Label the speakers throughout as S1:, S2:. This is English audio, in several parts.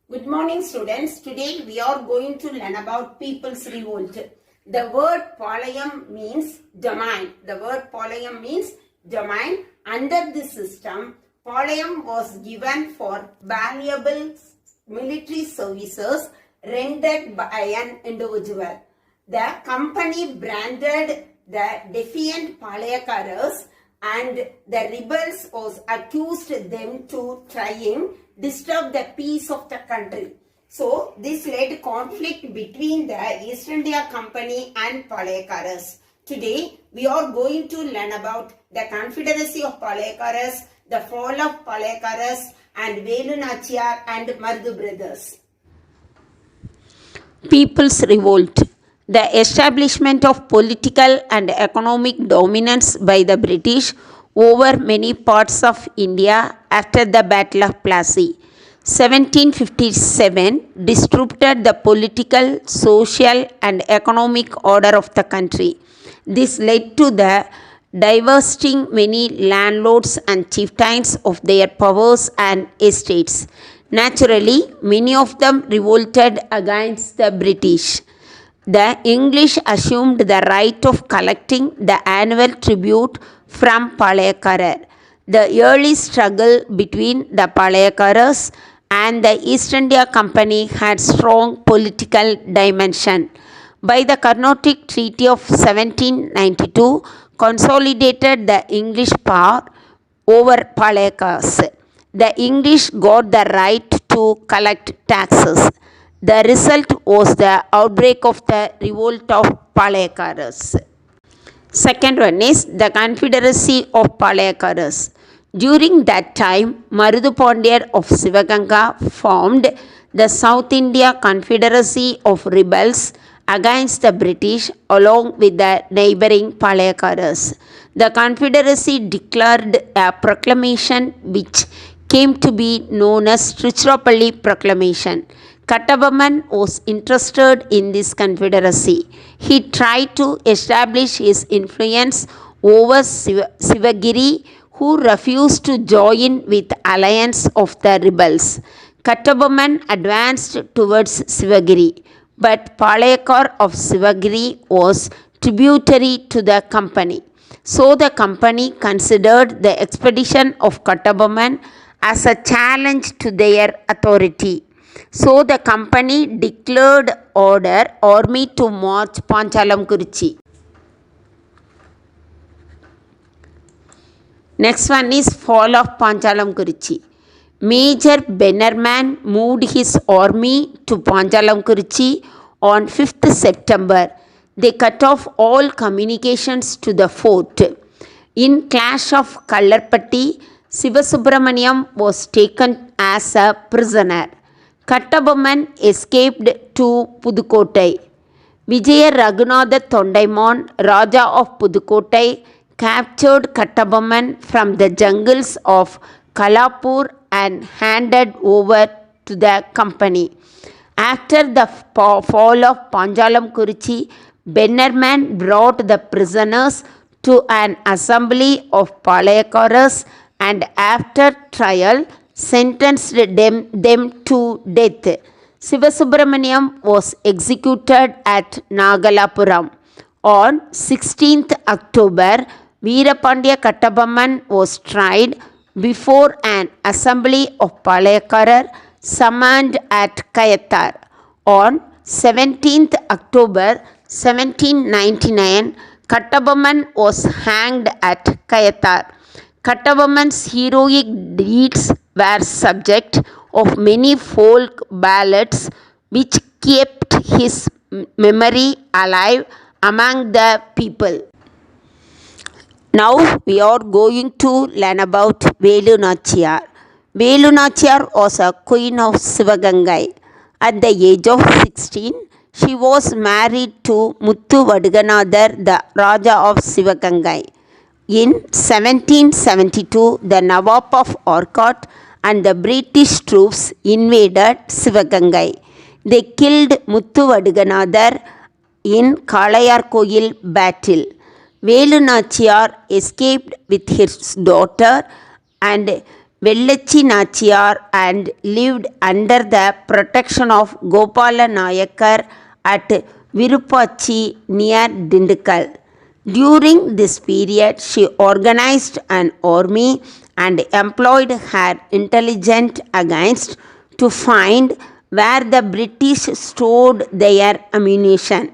S1: Good morning, students. Today we are going to learn about People's Revolt. The word Palayam means domain. The word Palayam means domain. Under this system, Palayam was given for valuable military services rendered by an individual. The company branded the defiant Palayakaras and the rebels was accused them to trying disturb the peace of the country. So this led conflict between the East India Company and Palayakaras. Today we are going to learn about the Confederacy of Palayakaras, the fall of Palayakaras and Velu Nachiyar and Marudu brothers.
S2: People's Revolt. The establishment of political and economic dominance by the British over many parts of India after the Battle of Plassey. 1757 disrupted the political, social and economic order of the country. This led to the divesting many landlords and chieftains of their powers and estates. Naturally, many of them revolted against the British. The English assumed the right of collecting the annual tribute from Palayakarar. The early struggle between the Palayakaras and the East India Company had strong political dimension. By the Carnatic Treaty of 1792, consolidated the English power over Palayakaras. The English got the right to collect taxes. The result was the outbreak of the revolt of Palayakaras. Second one is the Confederacy of Palayakaras. During that time, Marudu Pandiyar of Sivaganga formed the South India Confederacy of rebels against the British along with the neighbouring Palayakaras. The Confederacy declared a proclamation which came to be known as Tiruchirappalli Proclamation. Kattabomman was interested in this confederacy. He tried to establish his influence over Sivagiri, who refused to join with the alliance of the rebels. Kattabomman advanced towards Sivagiri, but Palayakar of Sivagiri was tributary to the company. So the company considered the expedition of Kattabomman as a challenge to their authority. So the company declared army to march Panchalam-Kurichi. Next one is fall of Panchalam-Kurichi. Major Bannerman moved his army to Panchalam-Kurichi on 5th September. They cut off all communications to the fort. In clash of Kallarpatti, Sivasubramaniam was taken as a prisoner. Kattabomman escaped to Pudukottai. Vijaya Raghunatha Thondaiman, Raja of Pudukottai, captured Kattabomman from the jungles of Kalapur and handed over to the company. After the fall of Panchalam-Kurichi, Bannerman brought the prisoners to an assembly of Palayakaras and after trial sentenced them to death. Sivasubramaniam was executed at Nagalapuram. On 16th October, Veerapandiya Kattabomman was tried before an assembly of Palayakarar summoned at Kayathar. On 17th October 1799, Kattabomman was hanged at Kayathar. Kattabomman's heroic deeds were subject of many folk ballads which kept his memory alive among the people. Now we are going to learn about Velu Nachiyar. Velu Nachiyar was a queen of Sivagangai. At the age of 16, she was married to Muthu Vaduganadhar, the Raja of Sivagangai. In 1772, the Nawab of Arcot and the British troops invaded Sivagangai. They killed Muthu Vaduganadhar in Kalayarkoil battle. Velu Nachiyar escaped with his daughter and Vellachi Nachiyar and lived under the protection of Gopala Nayakar at Virupachi near Dindigul. During this period, she organized an army and employed her intelligence against to find where the British stored their ammunition.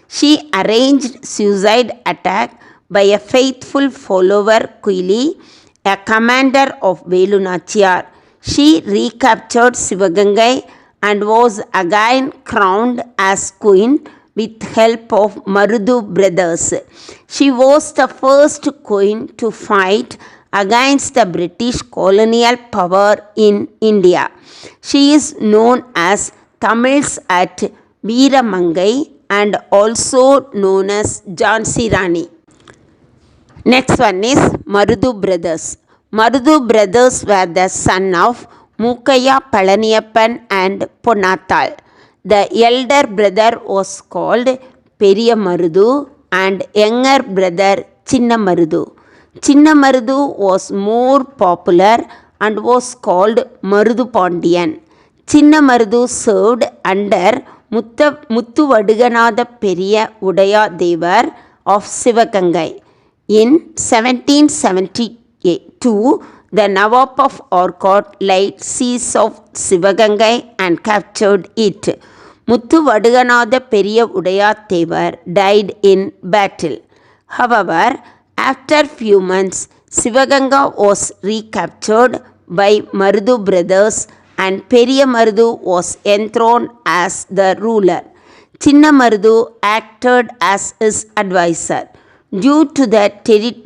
S2: She arranged suicide attack by a faithful follower Quili, a commander of Velu Nachiyar. She recaptured Sivagangai and was again crowned as queen with help of Marudu brothers. She was the first queen to fight against the British colonial power in India. She is known as Tamils at Veeramangai and also known as Jhansi Rani. Next one is Marudu brothers. Marudu brothers were the son of Mukaya Palaniyappan and Ponnathal. The elder brother was called Periya Marudu and younger brother Chinna Marudu. Chinna Marudu was more popular and was called Marudu Pondiyan. Chinna Marudu served under Muthu Vaduganatha Periya Udaya Devar of Sivagangai. In 1772, the Nawab of Arcot laid siege of Sivagangai and captured it. Muthu Vaduganatha Periya Udaya Devar died in battle. However, after few months, Sivaganga was recaptured by Marudu brothers and Periya Marudu was enthroned as the ruler. Chinna Marudu acted as his advisor. Due to the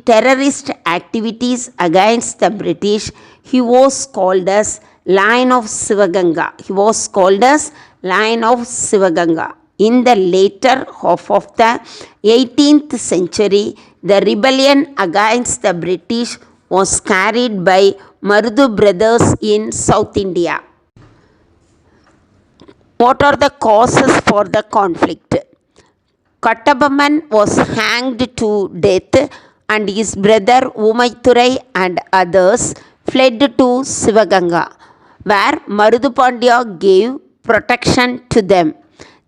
S2: terrorist activities against the British, he was called as Lion of Sivaganga. In the later half of the 18th century, the rebellion against the British was carried by Marudu brothers in South India. What are the causes for the conflict? Kattabamman was hanged to death and his brother Umaithurai and others fled to Sivaganga, where Marudu Pandya gave protection to them.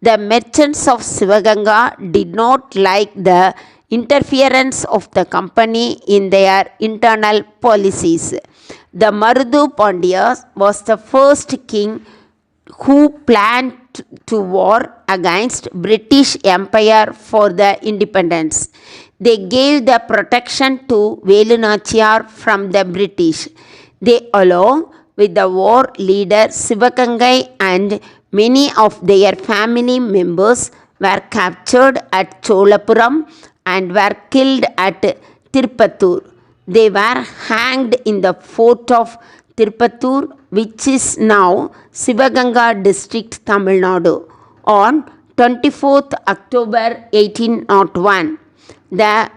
S2: The merchants of Sivaganga did not like the interference of the company in their internal policies. The Marudu Pandya was the first king who planned to war against British Empire for the independence. They gave the protection to Velu Nachiyar from the British. They, along with the war leader Sivagangai and many of their family members, were captured at Cholapuram and were killed at Tirupattur. They were hanged in the fort of Tirupattur, which is now Sivaganga district, Tamil Nadu, on 24th October 1801. The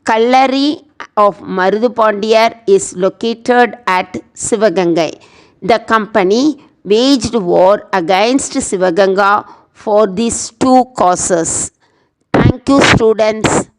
S2: Kallari of Marudu Pandya is located at Sivagangai. The company waged war against Sivaganga for these two causes. Thank you, students.